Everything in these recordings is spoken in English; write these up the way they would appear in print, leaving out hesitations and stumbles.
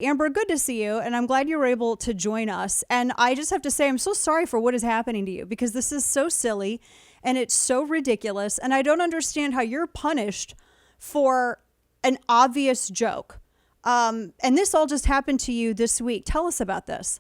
Amber, good to see you, and I'm glad you were able to join us. And I just have to say, I'm so sorry for what is happening to you because this is so silly and it's so ridiculous. And I don't understand how you're punished for an obvious joke. And this all just happened to you this week. Tell us about this.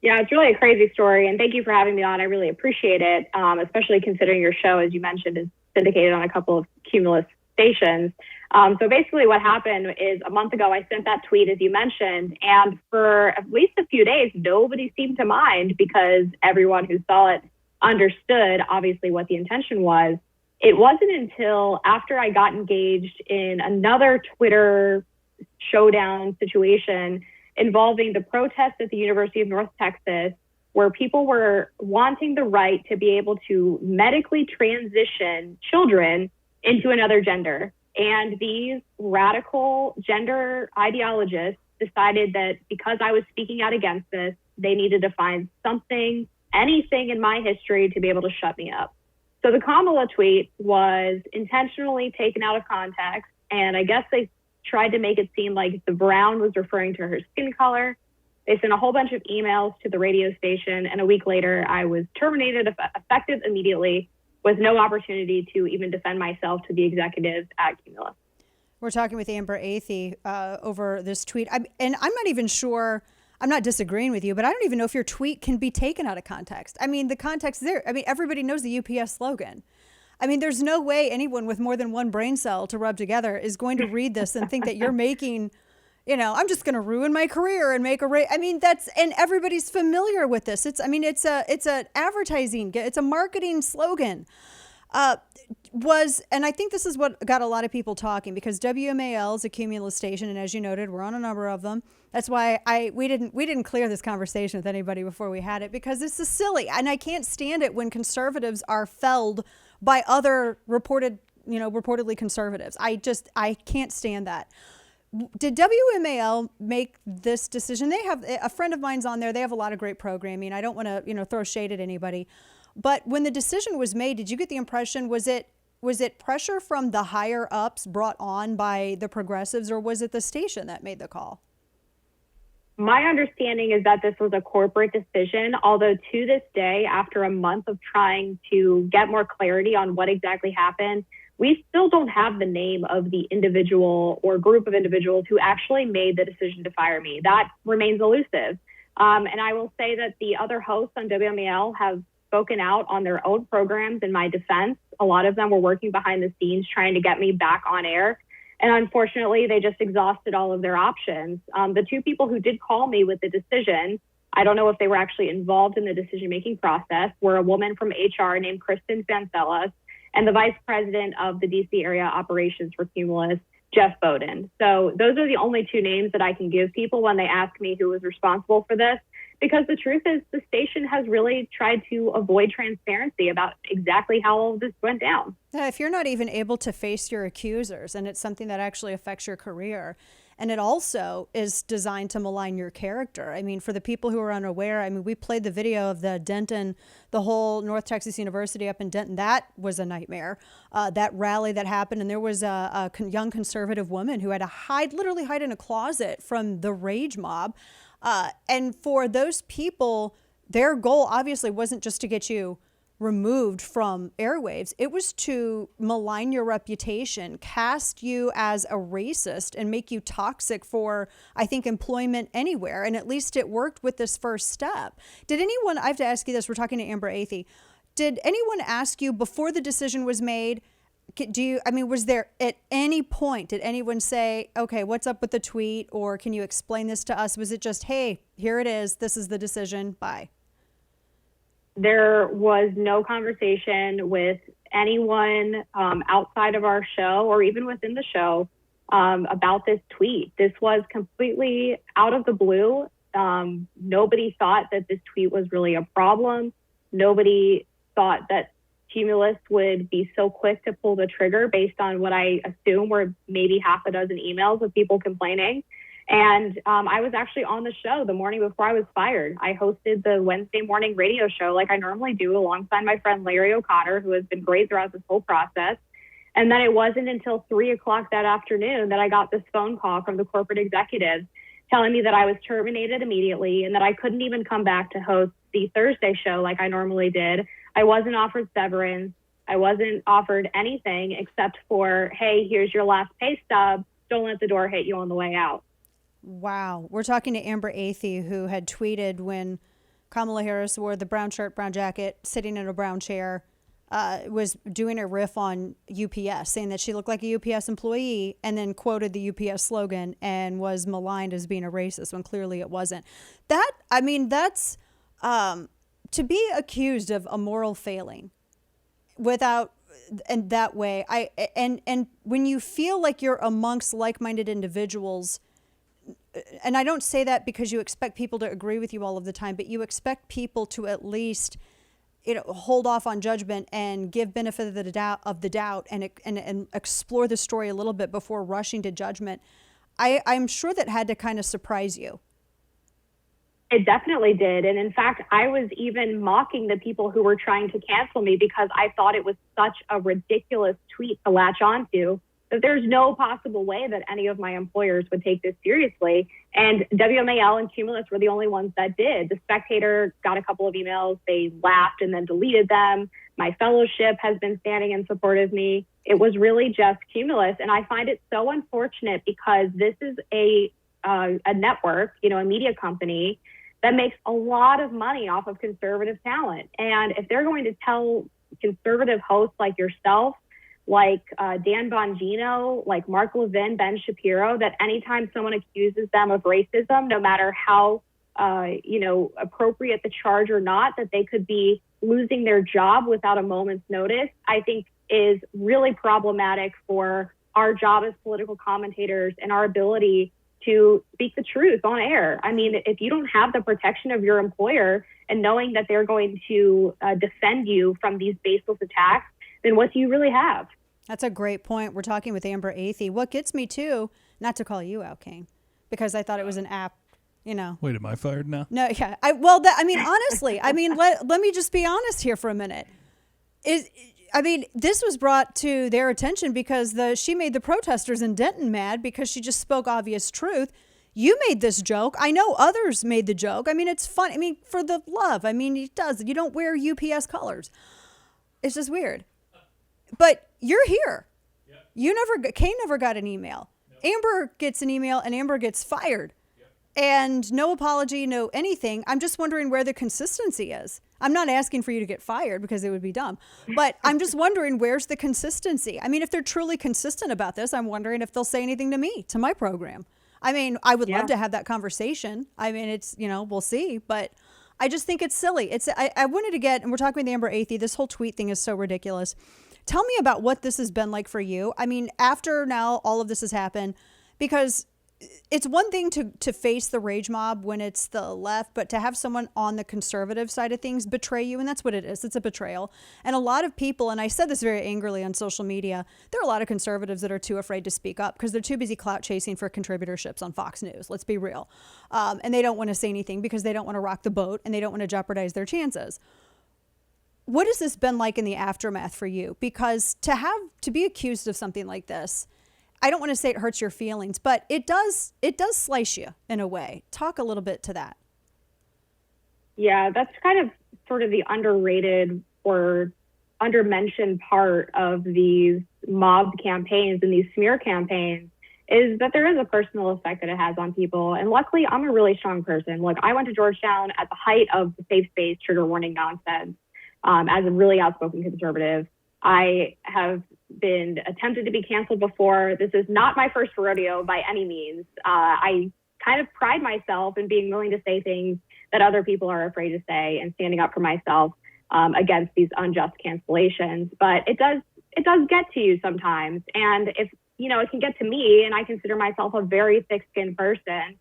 Yeah, it's really a crazy story, and thank you for having me on. I really appreciate it, especially considering your show, as you mentioned, is syndicated on a couple of Cumulus stations. So basically what happened is a month ago, I sent that tweet, as you mentioned, and for at least a few days, nobody seemed to mind because everyone who saw it understood, obviously, what the intention was. It wasn't until after I got engaged in another Twitter showdown situation involving the protests at the University of North Texas, where people were wanting the right to be able to medically transition children into another gender. And these radical gender ideologists decided that because I was speaking out against this, they needed to find something, anything in my history to be able to shut me up. So the Kamala tweet was intentionally taken out of context, and I guess they tried to make it seem like the brown was referring to her skin color. They sent a whole bunch of emails to the radio station, and a week later, I was terminated, effective immediately, with no opportunity to even defend myself to the executives at Cumulus. We're talking with Amber Athey over this tweet. And I'm not even sure, I'm not disagreeing with you, but I don't even know if your tweet can be taken out of context. I mean, the context there, I mean, everybody knows the UPS slogan. I mean, there's no way anyone with more than one brain cell to rub together is going to read this and think that you're making, I'm just going to ruin my career and make I mean, and everybody's familiar with this. It's an advertising, it's a marketing slogan. And I think this is what got a lot of people talking because WMAL is a Cumulus station, and as you noted, we're on a number of them. That's why we didn't clear this conversation with anybody before we had it because this is silly, and I can't stand it when conservatives are felled by other reportedly conservatives. I can't stand that. Did WMAL make this decision? They have a friend of mine's on there. They have a lot of great programming. I don't want to throw shade at anybody. But when the decision was made, did you get the impression, was it pressure from the higher ups brought on by the progressives, or was it the station that made the call? My understanding is that this was a corporate decision, although to this day, after a month of trying to get more clarity on what exactly happened, we still don't have the name of the individual or group of individuals who actually made the decision to fire me. That remains elusive. And I will say that the other hosts on WMAL have spoken out on their own programs in my defense. A lot of them were working behind the scenes trying to get me back on air. And unfortunately, they just exhausted all of their options. The two people who did call me with the decision, I don't know if they were actually involved in the decision-making process, were a woman from HR named Kristen Vancellas and the vice president of the DC area operations for Cumulus, Jeff Bowden. So those are the only two names that I can give people when they ask me who was responsible for this, because the truth is the station has really tried to avoid transparency about exactly how all of this went down. If you're not even able to face your accusers, and it's something that actually affects your career, and it also is designed to malign your character. I mean, for the people who are unaware, I mean, we played the video of the Denton, the whole North Texas University up in Denton. That was a nightmare. That rally that happened, and there was a young conservative woman who had to literally hide in a closet from the rage mob. And for those people, their goal obviously wasn't just to get you removed from airwaves. It was to malign your reputation, cast you as a racist, and make you toxic for, I think, employment anywhere. And at least it worked with this first step. Did anyone, I have to ask you this, we're talking to Amber Athey, did anyone ask you before the decision was made, was there at any point, did anyone say, okay, what's up with the tweet? Or can you explain this to us? Was it just, hey, here it is, this is the decision, bye? There was no conversation with anyone outside of our show or even within the show about this tweet. This was completely out of the blue. Nobody thought that this tweet was really a problem. Nobody thought that Cumulus would be so quick to pull the trigger based on what I assume were maybe half a dozen emails of people complaining. And I was actually on the show the morning before I was fired. I hosted the Wednesday morning radio show like I normally do alongside my friend Larry O'Connor, who has been great throughout this whole process. And then it wasn't until 3 o'clock that afternoon that I got this phone call from the corporate executives telling me that I was terminated immediately and that I couldn't even come back to host the Thursday show like I normally did. I wasn't offered severance. I wasn't offered anything except for, hey, here's your last pay stub. Don't let the door hit you on the way out. Wow. We're talking to Amber Athey, who had tweeted when Kamala Harris wore the brown shirt, brown jacket, sitting in a brown chair, was doing a riff on UPS, saying that she looked like a UPS employee, and then quoted the UPS slogan and was maligned as being a racist when clearly it wasn't. That's to be accused of a moral failing without, and that way, and when you feel like you're amongst like-minded individuals, and I don't say that because you expect people to agree with you all of the time, but you expect people to at least, hold off on judgment and give benefit of the doubt and explore the story a little bit before rushing to judgment. I'm sure that had to kind of surprise you. It definitely did. And in fact, I was even mocking the people who were trying to cancel me because I thought it was such a ridiculous tweet to latch onto that there's no possible way that any of my employers would take this seriously. And WMAL and Cumulus were the only ones that did. The Spectator got a couple of emails. They laughed and then deleted them. My fellowship has been standing in support of me. It was really just Cumulus. And I find it so unfortunate because this is a network, a media company that makes a lot of money off of conservative talent. And if they're going to tell conservative hosts like yourself, like Dan Bongino, like Mark Levin, Ben Shapiro, that anytime someone accuses them of racism, no matter how, appropriate the charge or not, that they could be losing their job without a moment's notice, I think is really problematic for our job as political commentators and our ability to speak the truth on air. I mean, if you don't have the protection of your employer and knowing that they're going to defend you from these baseless attacks, then what do you really have? That's a great point. We're talking with Amber Athey. What gets me too, not to call you out, Kane, because I thought it was an app, Wait, am I fired now? No, yeah. Honestly, let me just be honest here for a minute. This was brought to their attention because she made the protesters in Denton mad because she just spoke obvious truth. You made this joke. I know others made the joke. It's fun. For the love. It does. You don't wear UPS colors. It's just weird. But you're here. Yep. Kane never got an email. Nope. Amber gets an email and Amber gets fired. Yep. And no apology, no anything. I'm just wondering where the consistency is. I'm not asking for you to get fired because it would be dumb. But I'm just wondering where's the consistency. If they're truly consistent about this, I'm wondering if they'll say anything to me, to my program. I would love to have that conversation. It's, we'll see. But I just think it's silly. I wanted to get, and we're talking with Amber Athey, this whole tweet thing is so ridiculous. Tell me about what this has been like for you. After now all of this has happened, because it's one thing to face the rage mob when it's the left, but to have someone on the conservative side of things betray you, and that's what it is. It's a betrayal. And a lot of people, and I said this very angrily on social media, there are a lot of conservatives that are too afraid to speak up because they're too busy clout chasing for contributorships on Fox News. Let's be real. And they don't want to say anything because they don't want to rock the boat and they don't want to jeopardize their chances. What has this been like in the aftermath for you? Because to be accused of something like this, I don't want to say it hurts your feelings, but it does slice you in a way. Talk a little bit to that. Yeah, that's kind of sort of the underrated or undermentioned part of these mob campaigns and these smear campaigns is that there is a personal effect that it has on people. And luckily, I'm a really strong person. I went to Georgetown at the height of the safe space trigger warning nonsense. As a really outspoken conservative. I have been attempted to be canceled before. This is not my first rodeo by any means. I kind of pride myself in being willing to say things that other people are afraid to say and standing up for myself against these unjust cancellations. But it does get to you sometimes. And if, it can get to me, and I consider myself a very thick-skinned person,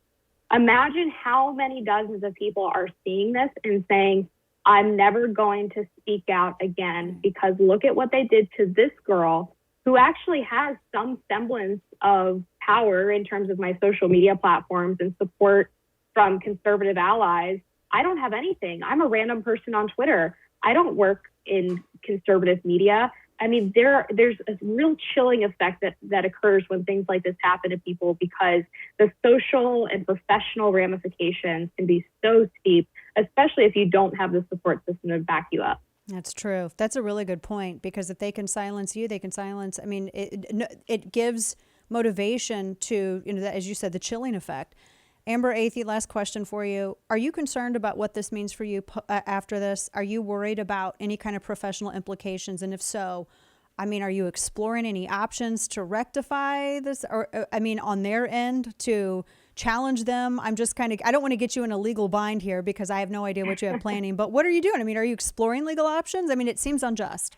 imagine how many dozens of people are seeing this and saying, I'm never going to speak out again because look at what they did to this girl who actually has some semblance of power in terms of my social media platforms and support from conservative allies. I don't have anything. I'm a random person on Twitter. I don't work in conservative media. I mean, there's a real chilling effect that occurs when things like this happen to people, because the social and professional ramifications can be so steep, especially if you don't have the support system to back you up. That's true. That's a really good point, because if they can silence you, they can silence. I mean, it gives motivation to, as you said, the chilling effect. Amber, Athey, last question for you. Are you concerned about what this means for you after this? Are you worried about any kind of professional implications? And if so, I mean, are you exploring any options to rectify this? Or, I mean, on their end to challenge them? I don't want to get you in a legal bind here, because I have no idea what you have planning, but what are you doing? I mean, are you exploring legal options? I mean, it seems unjust.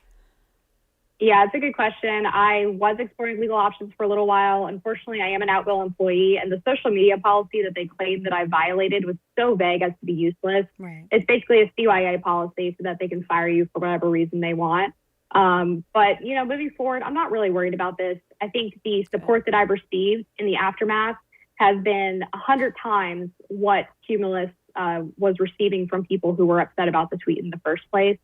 Yeah, it's a good question. I was exploring legal options for a little while. Unfortunately, I am an at-will employee, and the social media policy that they claimed that I violated was so vague as to be useless. Right. It's basically a CYA policy so that they can fire you for whatever reason they want. But, moving forward, I'm not really worried about this. I think the support that I've received in the aftermath has been 100 times what Cumulus was receiving from people who were upset about the tweet in the first place.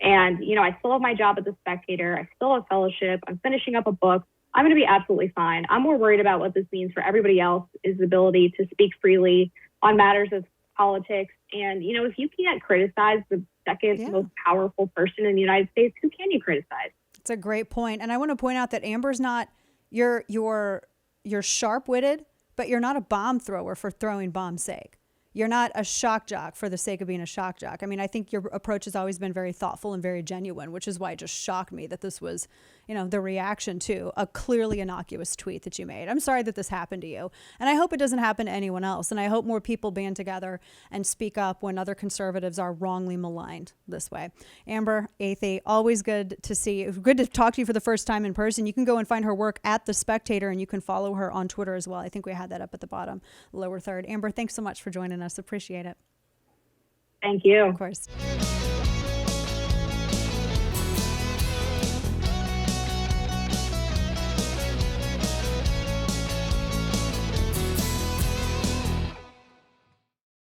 And, I still have my job at the Spectator. I still have fellowship. I'm finishing up a book. I'm going to be absolutely fine. I'm more worried about what this means for everybody else, is the ability to speak freely on matters of politics. And, if you can't criticize the second most powerful person in the United States, who can you criticize? It's a great point. And I want to point out that Amber's not, you're sharp-witted, but you're not a bomb thrower for throwing bomb's sake. You're not a shock jock for the sake of being a shock jock. I mean, I think your approach has always been very thoughtful and very genuine, which is why it just shocked me that this was, the reaction to a clearly innocuous tweet that you made. I'm sorry that this happened to you. And I hope it doesn't happen to anyone else. And I hope more people band together and speak up when other conservatives are wrongly maligned this way. Amber, Athey, always good to see you. Good to talk to you for the first time in person. You can go and find her work at The Spectator, and you can follow her on Twitter as well. I think we had that up at the bottom, lower third. Amber, thanks so much for joining us. Appreciate it. Thank you. Of course.